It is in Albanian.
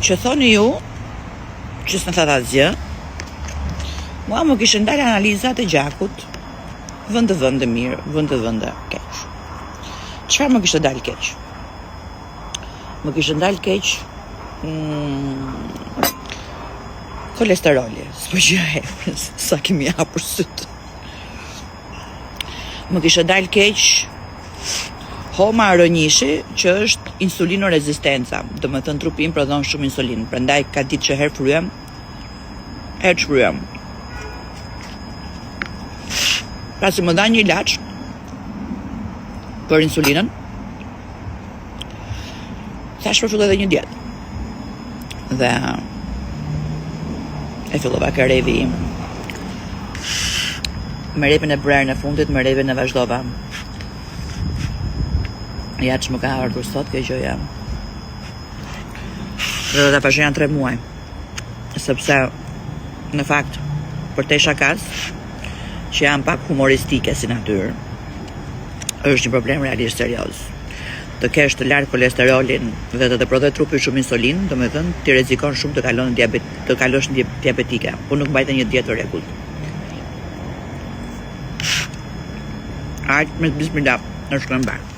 që thoni ju, që s'në thata asgjë, mua më kishë ndalë analizat e gjakut, vëndë mirë, vëndë keq. Çfarë më kishte dalë keq? Më kishte dalë keq kolesteroli, s'po gjë sa kemi hapur syt. Më kishte dalë keq homa aronjishi, që është insulinorezistenca, do të thënë trupi im prodhon shumë insulinë, prandaj ka ditë që herë shfryem. Pasi më dha një ilaç për insulinën, thash përfilloj edhe një dietë. Dhe e fillova karevi im. Me repin e brerën e fundit, me repin e vazhdova. Ja që më ka ardhur sot kjo gjëja. Dhe do ta vazhdoj janë 3 muaj. Sepse në fakt për te shakas, që janë pak humoristike si natyrë, është një problem realisht serioz. Të kesh të lartë kolesterolin dhe të prodhoj trupi shumë insulinë, do me thënë ti rrezikon shumë të kalosh në diabetike. Po nuk mbajte një dietë rregullt. Art me bismillah, në shkruan bar.